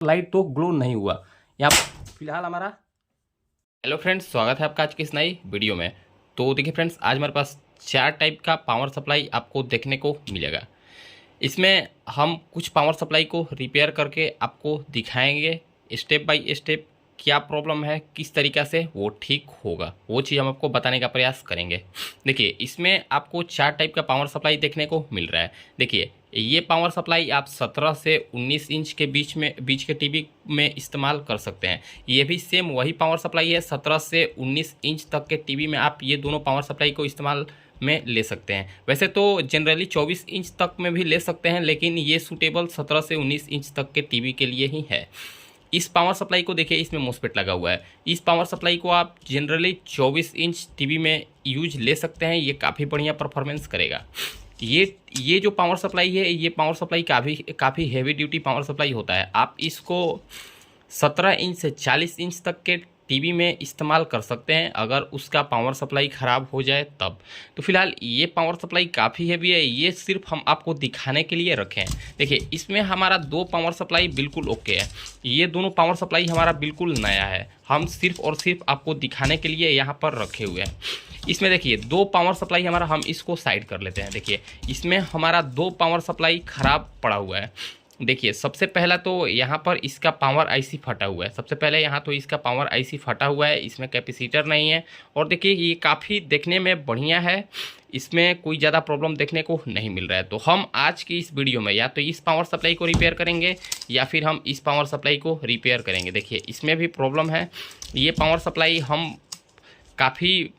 Light तो glow नहीं हुआ। यहाँ फिलहाल हमारा हेलो फ्रेंड्स, स्वागत है आपका आज की इस नई वीडियो में। तो देखिए फ्रेंड्स, आज हमारे पास 4 टाइप का पावर सप्लाई आपको देखने को मिलेगा। इसमें हम कुछ पावर सप्लाई को रिपेयर करके आपको दिखाएंगे स्टेप बाय स्टेप क्या प्रॉब्लम है, किस तरीक़ा से वो ठीक होगा, वो चीज़ हम आपको बताने का प्रयास करेंगे। देखिए, इसमें आपको 4 टाइप का पावर सप्लाई देखने को मिल रहा है। देखिए, ये पावर सप्लाई आप 17 से 19 इंच के बीच के टीवी में इस्तेमाल कर सकते हैं। ये भी सेम वही पावर सप्लाई है, 17 से 19 इंच तक के टीवी में आप ये दोनों पावर सप्लाई को इस्तेमाल में ले सकते हैं। वैसे तो जनरली 24 इंच तक में भी ले सकते हैं, लेकिन ये सूटेबल 17 से 19 इंच तक के टीवी के लिए ही है। इस पावर सप्लाई को देखिए, इसमें मोस्फेट लगा हुआ है। इस पावर सप्लाई को आप जनरली 24 इंच टीवी में यूज ले सकते हैं। ये काफ़ी बढ़िया परफॉर्मेंस करेगा। ये जो पावर सप्लाई है, ये पावर सप्लाई काफ़ी हैवी ड्यूटी पावर सप्लाई होता है। आप इसको 17 इंच से 40 इंच तक के टीवी में इस्तेमाल कर सकते हैं, अगर उसका पावर सप्लाई ख़राब हो जाए तब। तो फिलहाल ये पावर सप्लाई काफ़ी हैवी है, ये सिर्फ हम आपको दिखाने के लिए रखे हैं। देखिए, इसमें हमारा 2 पावर सप्लाई बिल्कुल ओके है। ये दोनों पावर सप्लाई हमारा बिल्कुल नया है, हम सिर्फ और सिर्फ आपको दिखाने के लिए यहाँ पर रखे हुए हैं। इसमें देखिए 2 पावर सप्लाई हमारा, हम इसको साइड कर लेते हैं। देखिए, इसमें हमारा 2 पावर सप्लाई ख़राब पड़ा हुआ है। देखिए, सबसे पहला तो यहाँ पर इसका पावर आईसी फटा हुआ है। सबसे पहले यहाँ तो इसका पावर आईसी फटा हुआ है, इसमें कैपेसिटर नहीं है। और देखिए, ये काफ़ी देखने में बढ़िया है, इसमें कोई ज़्यादा प्रॉब्लम देखने को नहीं मिल रहा है। तो हम आज की इस वीडियो में या तो इस पावर सप्लाई को रिपेयर करेंगे या फिर हम इस पावर सप्लाई को रिपेयर करेंगे। देखिए, इसमें भी प्रॉब्लम है। ये पावर सप्लाई हम काफ़ी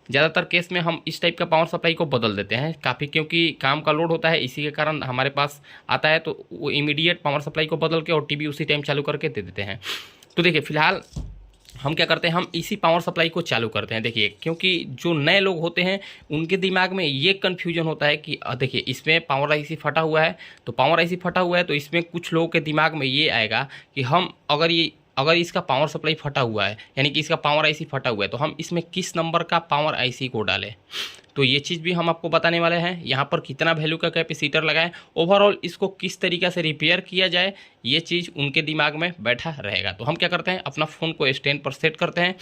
ज़्यादातर केस में हम इस टाइप का पावर सप्लाई को बदल देते हैं काफ़ी, क्योंकि काम का लोड होता है, इसी के कारण हमारे पास आता है, तो वो इमीडिएट पावर सप्लाई को बदल के और टीवी उसी टाइम चालू करके दे देते हैं। तो देखिए, फिलहाल हम क्या करते हैं, हम इसी पावर सप्लाई को चालू करते हैं। देखिए, क्योंकि जो नए लोग होते हैं उनके दिमाग में ये कन्फ्यूजन होता है कि देखिए, इसमें पावर आईसी फटा हुआ है, तो पावर आईसी फटा हुआ है तो इसमें कुछ लोगों के दिमाग में ये आएगा कि हम अगर इसका पावर सप्लाई फटा हुआ है, यानी कि इसका पावर आईसी फटा हुआ है, तो हम इसमें किस नंबर का पावर आईसी को डालें। तो ये चीज़ भी हम आपको बताने वाले हैं। यहाँ पर कितना वैल्यू का कैपेसिटर लगाएं, ओवरऑल इसको किस तरीक़े से रिपेयर किया जाए, ये चीज़ उनके दिमाग में बैठा रहेगा। तो हम क्या करते हैं, अपना फ़ोन को स्टैंड पर सेट करते हैं,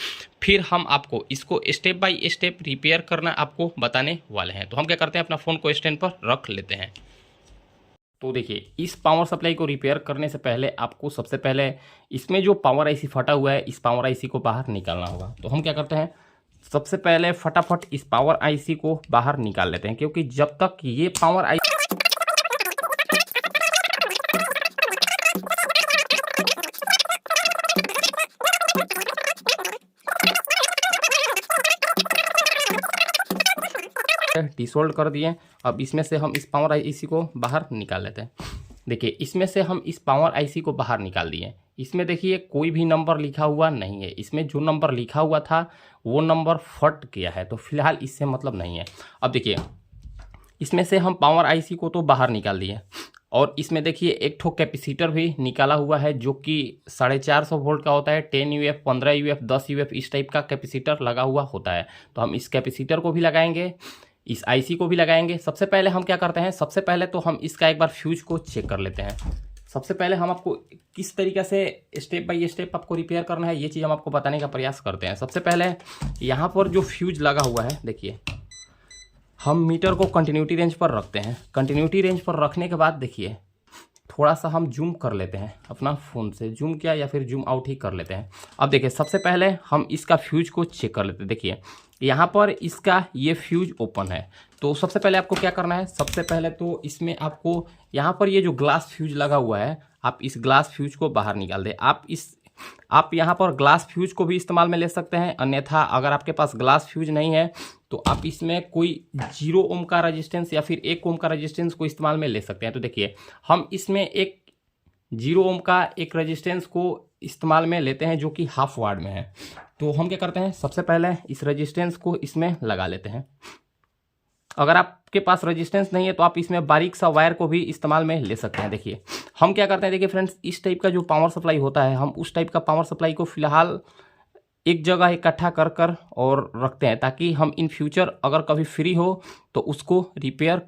फिर हम आपको इसको स्टेप बाय स्टेप रिपेयर करना आपको बताने वाले हैं। तो हम क्या करते हैं, अपना फ़ोन को स्टैंड पर रख लेते हैं। तो देखिए, इस पावर सप्लाई को रिपेयर करने से पहले आपको सबसे पहले इसमें जो पावर आईसी फटा हुआ है, इस पावर आईसी को बाहर निकालना होगा। तो हम क्या करते हैं, सबसे पहले फटाफट इस पावर आईसी को बाहर निकाल लेते हैं, क्योंकि जब तक ये पावर आईसी डिसोल्ड कर दिए, अब इसमें से हम इस पावर आईसी को बाहर निकाल लेते हैं। देखिए, इसमें से हम इस पावर आईसी को बाहर निकाल दिए। इसमें देखिए, कोई भी नंबर लिखा हुआ नहीं है। इसमें जो नंबर लिखा हुआ था वो नंबर फट गया है, तो फिलहाल इससे मतलब नहीं है। अब देखिए, इसमें से हम पावर आईसी को तो बाहर निकाल दिए, और इसमें देखिए एक ठो कैपेसिटर भी निकाला हुआ है, जो कि 450 वोल्ट का होता है। 10 यूएफ, 15 यूएफ, 10 यूएफ, इस टाइप का कैपेसिटर लगा हुआ होता है। तो हम इस कैपेसिटर को भी लगाएंगे, इस आईसी को भी लगाएंगे। सबसे पहले हम क्या करते हैं, सबसे पहले तो हम इसका एक बार फ्यूज को चेक कर लेते हैं। सबसे पहले हम आपको किस तरीके से स्टेप बाय स्टेप आपको रिपेयर करना है, ये चीज़ हम आपको बताने का प्रयास करते हैं। सबसे पहले यहाँ पर जो फ्यूज लगा हुआ है, देखिए, हम मीटर को कंटिन्यूटी रेंज पर रखते हैं। कंटिन्यूटी रेंज पर रखने के बाद देखिए, थोड़ा सा हम जूम कर लेते हैं, अपना फ़ोन से जूम किया या फिर जूम आउट ही कर लेते हैं। अब देखिए, सबसे पहले हम इसका फ्यूज को चेक कर लेते हैं। देखिए, यहाँ पर इसका ये फ्यूज ओपन है। तो सबसे पहले आपको क्या करना है, सबसे पहले तो इसमें आपको यहाँ पर ये जो ग्लास फ्यूज लगा हुआ है, आप इस ग्लास फ्यूज को बाहर निकाल दें। आप यहाँ पर ग्लास फ्यूज को भी इस्तेमाल में ले सकते हैं, अन्यथा अगर आपके पास ग्लास फ्यूज नहीं है तो आप इसमें कोई 0 ओम का रेजिस्टेंस या फिर 1 ओम का रेजिस्टेंस को इस्तेमाल में ले सकते हैं। तो देखिए, हम इसमें एक 0 ओम का एक रेजिस्टेंस को इस्तेमाल में लेते हैं, जो कि हाफ वाट में है। तो हम क्या करते हैं, सबसे पहले इस रेजिस्टेंस को इसमें लगा लेते हैं। अगर आपके पास रेजिस्टेंस नहीं है तो आप इसमें बारीक सा वायर को भी इस्तेमाल में ले सकते हैं। देखिए, हम क्या करते हैं, देखिए फ्रेंड्स, इस टाइप का जो पावर सप्लाई होता है, हम उस टाइप का पावर सप्लाई को फिलहाल एक जगह इकट्ठा कर और रखते हैं, ताकि हम इन फ्यूचर अगर कभी फ्री हो तो उसको रिपेयर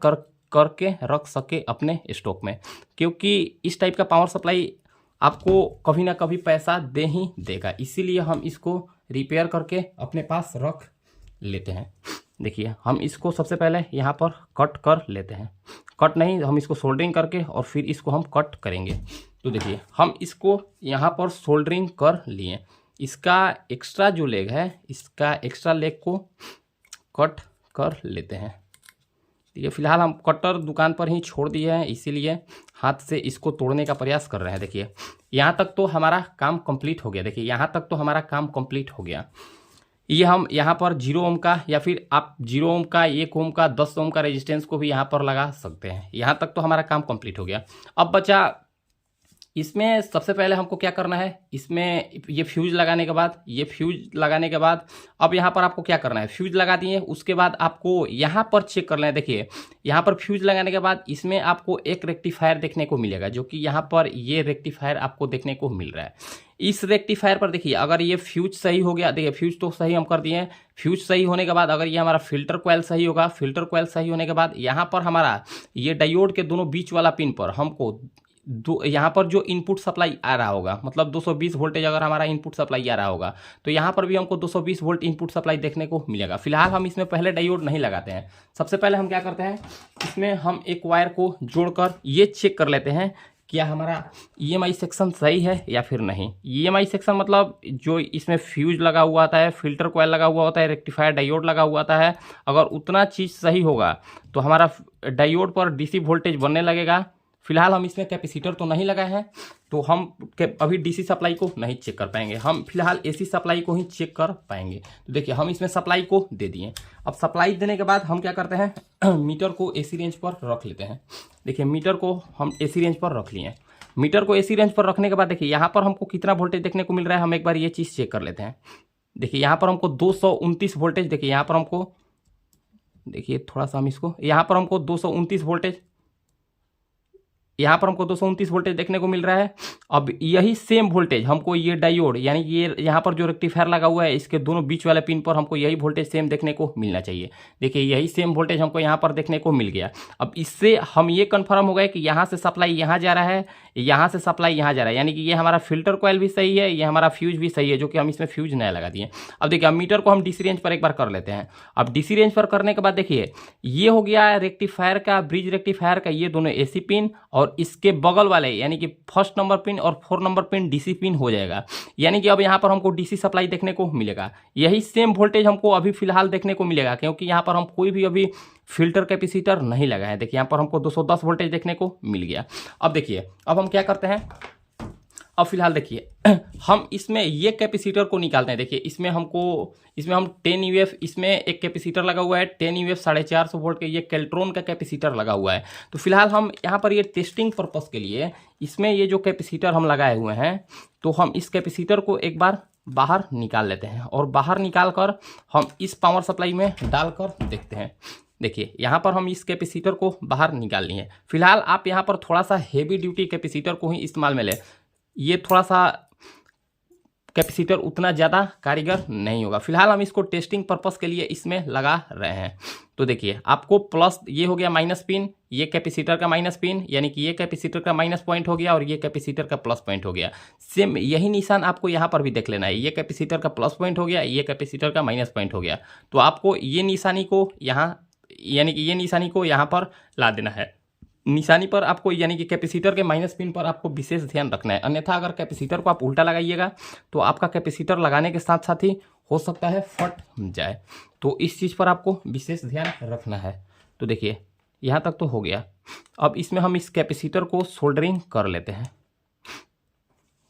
करके रख सके अपने स्टॉक में। क्योंकि इस टाइप का पावर सप्लाई आपको कभी ना कभी पैसा दे ही देगा, इसीलिए हम इसको रिपेयर करके अपने पास रख लेते हैं। देखिए हम इसको सबसे पहले यहाँ पर कट कर लेते हैं, कट नहीं, हम इसको सोल्डरिंग करके और फिर इसको हम कट करेंगे। तो देखिए हम इसको यहाँ पर सोल्डरिंग कर लिए, इसका एक्स्ट्रा जो लेग है, इसका एक्स्ट्रा लेग को कट कर लेते हैं। ठीक है, फिलहाल हम कटर दुकान पर ही छोड़ दिए हैं, इसीलिए हाथ से इसको तोड़ने का प्रयास कर रहे हैं। देखिए यहाँ तक तो हमारा काम कंप्लीट हो गया। देखिए यहाँ तक तो हमारा काम कंप्लीट हो गया। ये हम यहाँ पर 0 ओम का या फिर आप 0 ओम का, 1 ओम का, 10 ओम का रेजिस्टेंस को भी यहाँ पर लगा सकते हैं। यहाँ तक तो हमारा काम कंप्लीट हो गया। अब बचा इसमें सबसे पहले हमको क्या करना है, इसमें ये फ्यूज लगाने के बाद, ये फ्यूज लगाने के बाद अब यहाँ पर आपको क्या करना है, फ्यूज लगा दिए, उसके बाद आपको यहाँ पर चेक कर लें। देखिए यहाँ पर फ्यूज लगाने के बाद इसमें आपको एक रेक्टिफायर देखने को मिलेगा, जो कि यहाँ पर ये रेक्टिफायर आपको देखने को मिल रहा है। इस रेक्टिफायर पर देखिए अगर ये फ्यूज सही हो गया, देखिए फ्यूज तो सही हम कर दिए हैं। फ्यूज सही होने के बाद अगर ये हमारा फिल्टर कॉइल सही होगा, फिल्टर कॉइल सही होने के बाद यहाँ पर हमारा ये डायोड के दोनों बीच वाला पिन पर हमको यहाँ पर जो इनपुट सप्लाई आ रहा होगा, मतलब 220 वोल्टेज अगर हमारा इनपुट सप्लाई आ रहा होगा, तो यहाँ पर भी हमको 220 वोल्ट इनपुट सप्लाई देखने को मिलेगा। फिलहाल हम इसमें पहले डायोड नहीं लगाते हैं। सबसे पहले हम क्या करते हैं, इसमें हम एक वायर को जोड़कर ये चेक कर लेते हैं क्या हमारा EMI सेक्शन सही है या फिर नहीं। EMI सेक्शन मतलब जो इसमें फ्यूज लगा हुआ आता है, फिल्टर कॉइल लगा हुआ होता है, रेक्टिफायर डायोड लगा हुआ आता है, अगर उतना चीज़ सही होगा तो हमारा डायोड पर DC वोल्टेज बनने लगेगा। फिलहाल हम इसमें कैपेसिटर तो नहीं लगाए हैं, तो हम अभी DC सप्लाई को नहीं चेक कर पाएंगे, हम फिलहाल AC सप्लाई को ही चेक कर पाएंगे। तो देखिए हम इसमें सप्लाई को दे दिए। अब सप्लाई देने के बाद हम क्या करते हैं, मीटर को AC रेंज पर रख लेते हैं। देखिए मीटर को हम AC रेंज पर रख लिए। मीटर को AC रेंज पर रखने के बाद देखिए यहाँ पर हमको कितना वोल्टेज देखने को मिल रहा है, हम एक बार ये चीज़ चेक कर लेते हैं। देखिए यहाँ पर हमको 229 वोल्टेज, देखिए यहाँ पर हमको, देखिए थोड़ा सा हम इसको, यहाँ पर हमको 229 वोल्टेज, यहाँ पर हमको 229 वोल्टेज देखने को मिल रहा है। अब यही सेम वोल्टेज हमको ये डायोड, यानी ये यहाँ पर जो रेक्टिफायर लगा हुआ है, इसके दोनों बीच वाले पिन पर हमको यही वोल्टेज सेम देखने को मिलना चाहिए। देखिए यही सेम वोल्टेज हमको यहाँ पर देखने को मिल गया। अब इससे हम ये कन्फर्म हो गए कि यहाँ से सप्लाई यहाँ जा रहा है, यहाँ से सप्लाई यहाँ जा रहा है, यानी कि ये हमारा फिल्टर कॉइल भी सही है, ये हमारा फ्यूज भी सही है, जो कि हम इसमें फ्यूज नया लगा दिए। अब देखिए मीटर को हम DC रेंज पर एक बार कर लेते हैं। अब DC रेंज पर करने के बाद देखिए ये हो गया रेक्टिफायर का, ब्रिज रेक्टिफायर का ये दोनों AC पिन, और इसके बगल वाले यानी कि 1st नंबर पिन और 4 नंबर पिन DC पिन हो जाएगा। यानी कि अब यहाँ पर हमको DC सप्लाई देखने को मिलेगा। यही सेम वोल्टेज हमको अभी फिलहाल देखने को मिलेगा, क्योंकि यहाँ पर हम कोई भी अभी फिल्टर कैपेसिटर नहीं लगा है। देखिए यहाँ पर हमको 210 वोल्टेज देखने को मिल गया। अब देखिए अब हम क्या करते हैं, अब फिलहाल देखिए हम इसमें ये कैपेसिटर को निकालते हैं। देखिए इसमें हम 10 UF, इसमें एक कैपेसिटर लगा हुआ है 10 UF 450 वोल्ट के, ये केल्ट्रॉन का कैपेसिटर लगा हुआ है। तो फिलहाल हम यहाँ पर ये टेस्टिंग पर्पस के लिए इसमें ये जो कैपेसिटर हम लगाए हुए हैं, तो हम इस कैपेसिटर को एक बार बाहर निकाल लेते हैं, और बाहर निकाल कर हम इस पावर सप्लाई में डालकर देखते हैं। देखिए यहाँ पर हम इस कैपेसिटर को बाहर निकाल लिए। फिलहाल आप यहाँ पर थोड़ा सा हेवी ड्यूटी कैपेसिटर को ही इस्तेमाल में लें, ये थोड़ा सा कैपेसिटर उतना ज़्यादा कारीगर नहीं होगा। फिलहाल हम इसको टेस्टिंग पर्पस के लिए इसमें लगा रहे हैं। तो देखिए आपको प्लस, ये हो गया माइनस पिन, ये कैपेसिटर का माइनस पिन, यानी कि ये कैपेसिटर का माइनस पॉइंट हो गया और ये कैपेसिटर का प्लस पॉइंट हो गया। सेम यही निशान आपको यहाँ पर भी देख लेना है, ये कैपेसिटर का प्लस पॉइंट हो गया, ये कैपेसिटर का माइनस पॉइंट हो गया। तो आपको ये निशानी को यहाँ, यानी कि ये निशानी को यहाँ पर ला देना है। निशानी पर आपको, यानी कि कैपेसिटर के माइनस पिन पर आपको विशेष ध्यान रखना है, अन्यथा अगर कैपेसिटर को आप उल्टा लगाइएगा तो आपका कैपेसिटर लगाने के साथ साथ ही हो सकता है फट जाए। तो इस चीज़ पर आपको विशेष ध्यान रखना है। तो देखिए यहाँ तक तो हो गया। अब इसमें हम इस कैपेसिटर को सोल्डरिंग कर लेते हैं।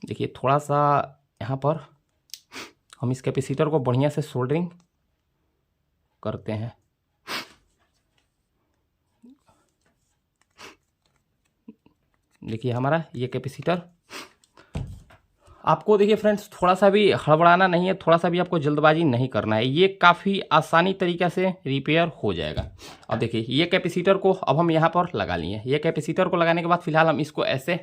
देखिए थोड़ा सा यहाँ पर हम इस कैपेसिटर को बढ़िया से सोल्डरिंग करते हैं। देखिए हमारा ये कैपेसिटर, आपको देखिए फ्रेंड्स थोड़ा सा भी हड़बड़ाना नहीं है, थोड़ा सा भी आपको जल्दबाजी नहीं करना है, ये काफ़ी आसानी तरीक़े से रिपेयर हो जाएगा। अब देखिए ये कैपेसिटर को अब हम यहाँ पर लगा लिए। ये कैपेसिटर को लगाने के बाद फिलहाल हम इसको ऐसे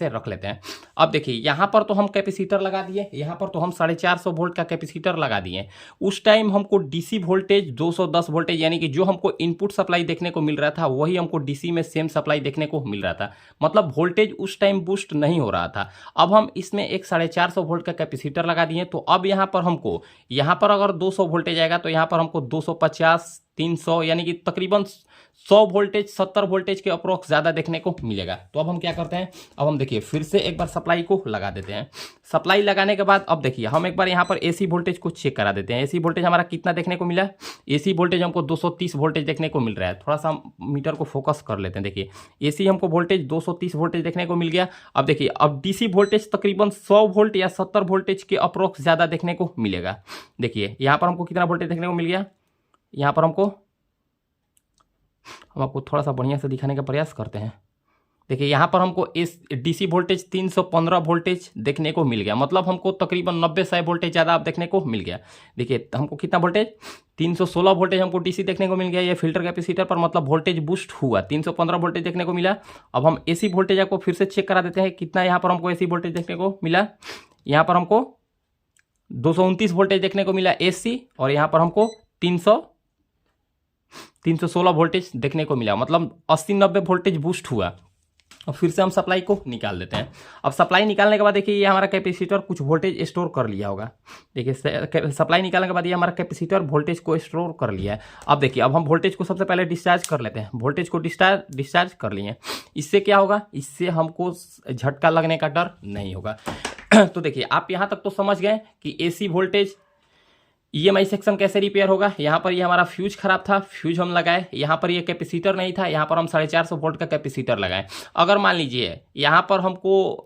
रख लेते हैं। अब देखिए यहाँ पर तो हम कैपेसिटर लगा दिए, यहाँ पर तो हम 450 वोल्ट का कैपेसिटर लगा दिए। उस टाइम हमको डीसी वोल्टेज 210 वोल्टेज यानी कि जो हमको इनपुट सप्लाई देखने को मिल रहा था वही हमको डीसी में सेम सप्लाई देखने को मिल रहा था, मतलब वोल्टेज उस टाइम बूस्ट नहीं हो रहा था। अब हम इसमें एक 450 वोल्ट का कैपेसिटर लगा दिए, तो अब यहाँ पर हमको, यहाँ पर अगर 200 वोल्टेज आएगा तो यहाँ पर हमको 250 300 यानी कि तकरीबन 100 वोल्टेज 70 वोल्टेज के अप्रोक्स ज़्यादा देखने को मिलेगा। तो अब हम क्या करते हैं, अब हम देखिए फिर से एक बार सप्लाई को लगा देते हैं। सप्लाई लगाने के बाद अब देखिए हम एक बार यहाँ पर एसी वोल्टेज को चेक करा देते हैं। एसी वोल्टेज हमारा कितना देखने को मिला, एसी वोल्टेज हमको 230 वोल्टेज देखने को मिल रहा है। थोड़ा सा मीटर को फोकस कर लेते हैं। देखिए एसी हमको वोल्टेज 230 वोल्टेज देखने को मिल गया। अब देखिए अब डीसी वोल्टेज तकरीबन 100 वोल्ट या 70 वोल्टेज के अप्रोक्स ज़्यादा देखने को मिलेगा। देखिए यहाँ पर हमको कितना वोल्टेज देखने को मिल गया, यहाँ पर हम आपको थोड़ा सा बढ़िया से दिखाने का प्रयास करते हैं। देखिए यहाँ पर हमको इस डीसी वोल्टेज 315 वोल्टेज देखने को मिल गया, मतलब हमको तकरीबन 90-100 वोल्टेज ज़्यादा आप देखने को मिल गया। देखिए हमको कितना वोल्टेज, 316 वोल्टेज हमको डीसी देखने को मिल गया। ये फिल्टर कैपेसिटर पर मतलब वोल्टेज बूस्ट हुआ, 315 वोल्टेज देखने को मिला। अब हम एसी वोल्टेज आपको फिर से चेक करा देते हैं कितना यहाँ पर हमको एसी वोल्टेज देखने को मिला। यहाँ पर हमको 229 वोल्टेज देखने को मिला एसी, और यहाँ पर हमको 316 वोल्टेज देखने को मिला, मतलब 80-90 वोल्टेज बूस्ट हुआ। और फिर से हम सप्लाई को निकाल देते हैं। अब सप्लाई निकालने के बाद देखिए ये हमारा कैपेसिटर कुछ वोल्टेज स्टोर कर लिया होगा। देखिए सप्लाई निकालने के बाद ये हमारा कैपेसिटर वोल्टेज को स्टोर कर लिया है। अब देखिए अब हम वोल्टेज को सबसे पहले डिस्चार्ज कर लेते हैं। वोल्टेज को डिस्चार्ज कर लिए, इससे क्या होगा, इससे हमको झटका लगने का डर नहीं होगा। तो देखिए आप यहाँ तक तो समझ गए कि एसी वोल्टेज ईएमआई सेक्शन कैसे रिपेयर होगा। यहाँ पर ये हमारा फ्यूज खराब था, फ्यूज हम लगाए। यहाँ पर ये कैपेसिटर नहीं था, यहाँ पर हम 450 वोल्ट का कैपेसिटर लगाए। अगर मान लीजिए यहाँ पर हमको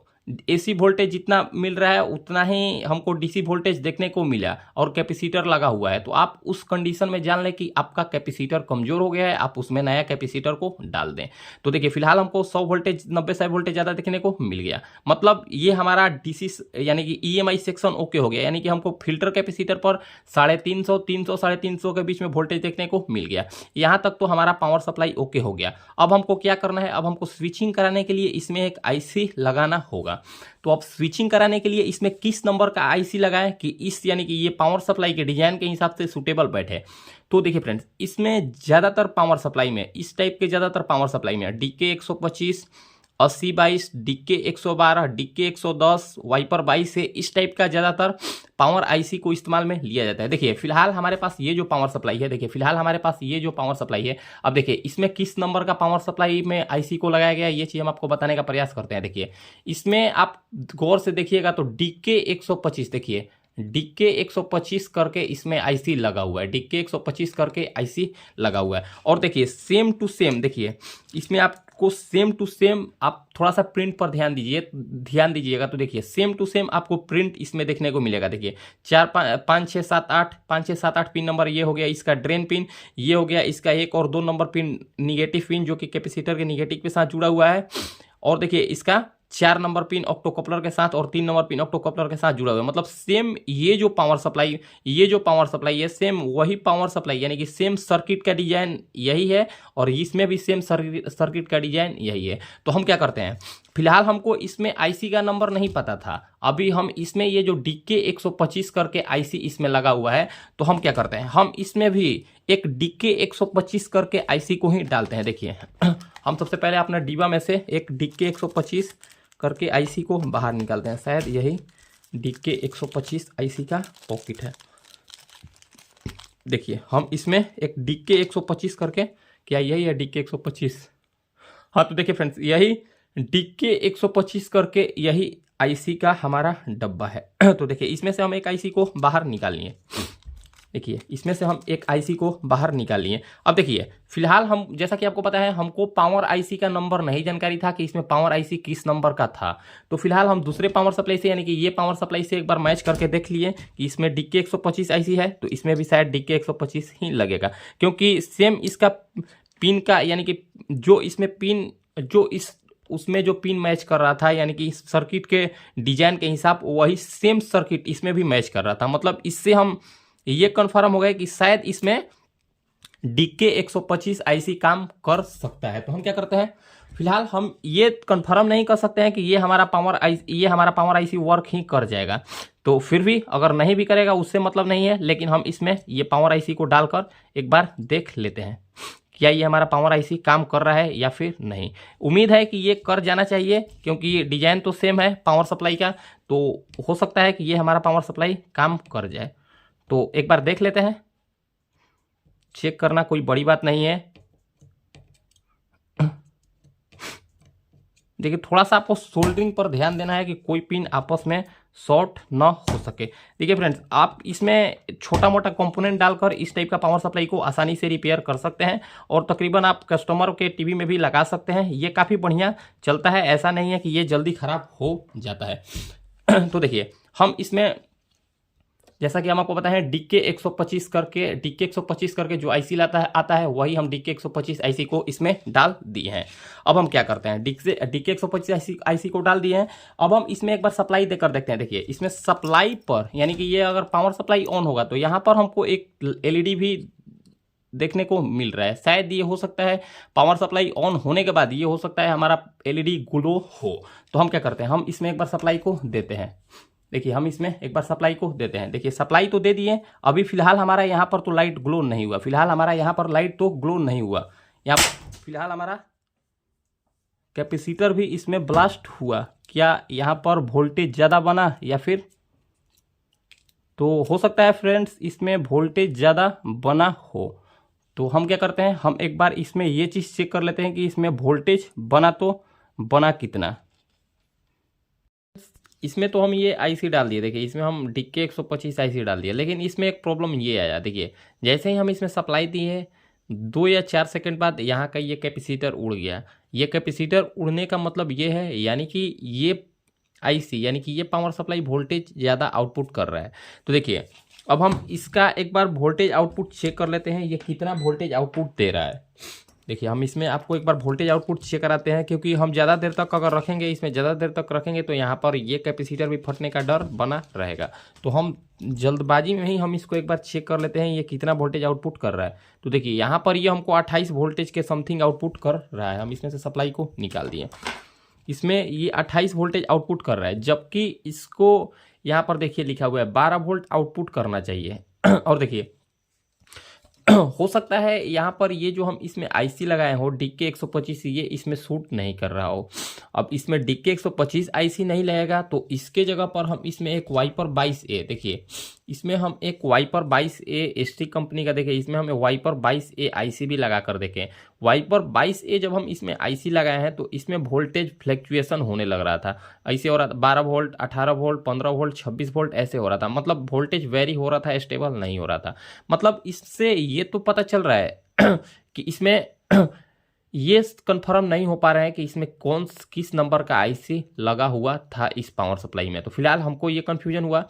एसी वोल्टेज जितना मिल रहा है उतना ही हमको डीसी वोल्टेज देखने को मिला और कैपेसिटर लगा हुआ है, तो आप उस कंडीशन में जान लें कि आपका कैपेसिटर कमज़ोर हो गया है, आप उसमें नया कैपेसिटर को डाल दें। तो देखिए फिलहाल हमको 100 वोल्टेज 90-100 वोल्टेज ज़्यादा देखने को मिल गया, मतलब ये हमारा डीसी यानी कि ईएमआई सेक्शन ओके हो गया, यानी कि हमको फिल्टर कैपेसिटर पर 350 300 350 के बीच में वोल्टेज देखने को मिल गया। यहाँ तक तो हमारा पावर सप्लाई ओके हो गया। अब हमको क्या करना है, अब हमको स्विचिंग कराने के लिए इसमें एक आईसी लगाना होगा। तो अब स्विचिंग कराने के लिए इसमें किस नंबर का आईसी लगाएं कि इस यानी कि ये पावर सप्लाई के डिजाइन के हिसाब से सूटेबल बैठे। तो देखिए फ्रेंड्स, इसमें ज़्यादातर पावर सप्लाई में, इस टाइप के ज़्यादातर पावर सप्लाई में DK 125 8022 DK 112 DK 110 वाइपर 22 से इस टाइप का ज़्यादातर पावर आईसी को इस्तेमाल में लिया जाता है। देखिए फिलहाल हमारे पास ये जो पावर सप्लाई है, देखिए फिलहाल हमारे पास ये जो पावर सप्लाई है, अब देखिए इसमें किस नंबर का पावर सप्लाई में आईसी को लगाया गया ये चीज़ हम आपको बताने का प्रयास करते हैं। देखिए इसमें आप गौर से देखिएगा तो DK 125, देखिए DK 125 करके इसमें आईसी लगा हुआ है, DK 125 करके आईसी लगा हुआ है। और देखिए सेम टू सेम, देखिए इसमें आपको सेम टू सेम, आप थोड़ा सा प्रिंट पर ध्यान दीजिएगा तो देखिए सेम टू सेम आपको प्रिंट इसमें देखने को मिलेगा। देखिए 4 5 6 7 8 5 6 7 8 पिन नंबर ये हो गया इसका ड्रेन पिन, ये हो गया इसका 1 और 2 नंबर पिन निगेटिव पिन जो कि कैपेसिटर के निगेटिव के साथ जुड़ा हुआ है, और देखिए इसका 4 नंबर पिन ऑक्टोकपलर के साथ और 3 नंबर पिन ऑक्टोकपलर के साथ जुड़ा हुआ है। मतलब सेम ये जो पावर सप्लाई है सेम वही पावर सप्लाई, यानी कि सेम सर्किट का डिजाइन यही है और इसमें भी सेम सर्किट का डिजाइन यही है। तो हम क्या करते हैं, फिलहाल हमको इसमें आईसी का नंबर नहीं पता था, अभी हम इसमें ये जो DK 125 करके आईसी इसमें लगा हुआ है, तो हम क्या करते हैं, हम इसमें भी एक DK 125 करके आईसी को ही डालते हैं। देखिए हम सबसे पहले अपना डिब्बा में से एक DK 125 करके आईसी को बाहर निकालते हैं। शायद यही DK 125 आईसी का पॉकेट है। देखिए हम इसमें एक DK 125 करके, क्या यही है DK 125? हाँ तो देखिए फ्रेंड्स, यही DK 125 करके यही आईसी का हमारा डब्बा है। तो देखिए इसमें से हम एक आईसी को बाहर निकाल लिए। देखिए इसमें से हम एक आईसी को बाहर निकाल लिए। अब देखिए फिलहाल हम, जैसा कि आपको पता है, हमको पावर आईसी का नंबर नहीं जानकारी था कि इसमें पावर आईसी किस नंबर का था। तो फिलहाल हम दूसरे पावर सप्लाई से, यानी कि ये पावर सप्लाई से एक बार मैच करके देख लिए कि इसमें DK 125 आईसी है, तो इसमें भी शायद DK 125 ही लगेगा, क्योंकि सेम इसका पिन का, यानी कि जो इसमें पिन, जो इस उसमें जो पिन मैच कर रहा था, यानी कि सर्किट के डिजाइन के हिसाब वही सेम सर्किट इसमें भी मैच कर रहा था। मतलब इससे हम ये कंफर्म हो गया कि शायद इसमें DK 125 आईसी काम कर सकता है। तो हम क्या करते हैं, फिलहाल हम ये कंफर्म नहीं कर सकते हैं कि ये हमारा पावर आईसी वर्क ही कर जाएगा। तो फिर भी अगर नहीं भी करेगा उससे मतलब नहीं है, लेकिन हम इसमें ये पावर आईसी को डालकर एक बार देख लेते हैं क्या ये हमारा पावर आईसी काम कर रहा है या फिर नहीं। उम्मीद है कि ये कर जाना चाहिए, क्योंकि ये डिजाइन तो सेम है पावर सप्लाई का, तो हो सकता है कि ये हमारा पावर सप्लाई काम कर जाए। तो एक बार देख लेते हैं, चेक करना कोई बड़ी बात नहीं है। देखिए थोड़ा सा आपको सोल्डरिंग पर ध्यान देना है कि कोई पिन आपस में शॉर्ट ना हो सके। देखिए फ्रेंड्स, आप इसमें छोटा मोटा कंपोनेंट डालकर इस टाइप का पावर सप्लाई को आसानी से रिपेयर कर सकते हैं, और तकरीबन आप कस्टमर के टीवी में भी लगा सकते हैं। ये काफ़ी बढ़िया चलता है, ऐसा नहीं है कि ये जल्दी ख़राब हो जाता है। तो देखिए हम इसमें, जैसा कि हम आपको बताएं, DK 125 करके जो आईसी आता है वही हम DK 125 आईसी को इसमें डाल दिए हैं। अब हम क्या करते हैं, DK 125 आईसी को डाल दिए हैं। अब हम इसमें एक बार सप्लाई देकर देखते हैं। देखिए इसमें सप्लाई पर, यानी कि ये अगर पावर सप्लाई ऑन होगा तो यहाँ पर हमको एक एलईडी भी देखने को मिल रहा है। शायद ये हो सकता है पावर सप्लाई ऑन होने के बाद ये हो सकता है हमारा एलईडी ग्लो हो। तो हम क्या करते हैं, हम इसमें एक बार सप्लाई को देते हैं। देखिए हम इसमें एक बार सप्लाई को देते हैं। देखिए सप्लाई तो दे दिए, अभी फिलहाल हमारा यहाँ पर तो लाइट ग्लो नहीं हुआ। फिलहाल हमारा यहाँ पर लाइट तो ग्लो नहीं हुआ। यहाँ फिलहाल हमारा कैपेसिटर भी इसमें ब्लास्ट हुआ। क्या यहाँ पर वोल्टेज ज़्यादा बना या फिर, तो हो सकता है फ्रेंड्स इसमें वोल्टेज ज़्यादा बना हो। तो हम क्या करते हैं, हम एक बार इसमें ये चीज़ चेक कर लेते हैं कि इसमें वोल्टेज बना तो बना कितना। इसमें तो हम ये आईसी डाल दिए। देखिए इसमें हम DK 125 आईसी डाल दिया, लेकिन इसमें एक प्रॉब्लम ये आया। देखिए जैसे ही हम इसमें सप्लाई दी है 2 या 4 सेकंड बाद यहाँ का ये कैपेसिटर उड़ गया। ये कैपेसिटर उड़ने का मतलब ये है, यानी कि ये आईसी, यानी कि ये पावर सप्लाई वोल्टेज ज़्यादा आउटपुट कर रहा है। तो देखिए अब हम इसका एक बार वोल्टेज आउटपुट चेक कर लेते हैं, ये कितना वोल्टेज आउटपुट दे रहा है। देखिए हम इसमें आपको एक बार वोल्टेज आउटपुट चेक कराते हैं, क्योंकि हम ज़्यादा देर तक अगर रखेंगे, इसमें ज़्यादा देर तक रखेंगे तो यहाँ पर ये कैपेसिटर भी फटने का डर बना रहेगा। तो हम जल्दबाजी में ही हम इसको एक बार चेक कर लेते हैं ये कितना वोल्टेज आउटपुट कर रहा है। तो देखिए यहाँ पर ये हमको 28 वोल्टेज के समथिंग आउटपुट कर रहा है। हम इसमें से सप्लाई को निकाल दिए, इसमें ये 28 वोल्टेज आउटपुट कर रहा है, जबकि इसको यहाँ पर देखिए लिखा हुआ है 12 वोल्ट आउटपुट करना चाहिए। और देखिए हो सकता है यहाँ पर ये जो हम इसमें आईसी लगाए हो DK 125, ये इसमें सूट नहीं कर रहा हो। अब इसमें DK 125 आईसी नहीं लगेगा, तो इसके जगह पर हम इसमें एक वाइपर 22A, देखिए इसमें हम एक वाइपर 22A ST कंपनी का, देखिए इसमें हम वाइपर 22A आईसी भी लगा कर देखें। वाइपर 22A जब हम इसमें आईसी लगाए हैं तो इसमें वोल्टेज फ्लैक्चुएशन होने लग रहा था। ऐसे हो रहा था 12 वोल्ट, 18 वोल्ट, 15 वोल्ट, 26 वोल्ट, ऐसे हो रहा था। मतलब वोल्टेज वेरी हो रहा था, स्टेबल नहीं हो रहा था। मतलब इससे ये तो पता चल रहा है कि इसमें ये कंफर्म नहीं हो पा रहा है कि इसमें किस नंबर का आईसी लगा हुआ था इस पावर सप्लाई में। तो फिलहाल हमको ये कन्फ्यूजन हुआ।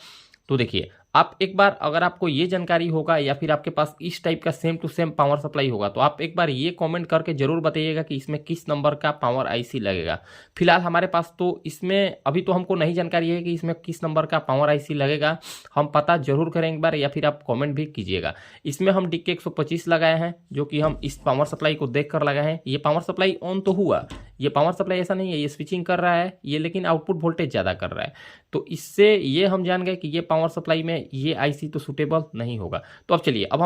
तो देखिए आप एक बार, अगर आपको ये जानकारी होगा या फिर आपके पास इस टाइप का same to same power supply होगा, तो आप एक बार ये कमेंट करके ज़रूर बताइएगा कि इसमें किस नंबर का पावर आईसी लगेगा। फिलहाल हमारे पास तो इसमें अभी तो हमको नहीं जानकारी है कि इसमें किस नंबर का पावर आईसी लगेगा। हम पता जरूर करें एक बार, या फिर आप कॉमेंट भी कीजिएगा। इसमें हम DK 125 लगाए हैं, जो कि हम इस पावर सप्लाई को देख कर लगाए हैं। ये पावर सप्लाई ऑन तो हुआ, ये पावर सप्लाई ऐसा नहीं है ये स्विचिंग कर रहा है ये, लेकिन आउटपुट वोल्टेज ज़्यादा कर रहा है। तो इससे ये हम जान गए कि ये पावर सप्लाई में ये आईसी तो सूटेबल नहीं होगा। तो अब चलिए अब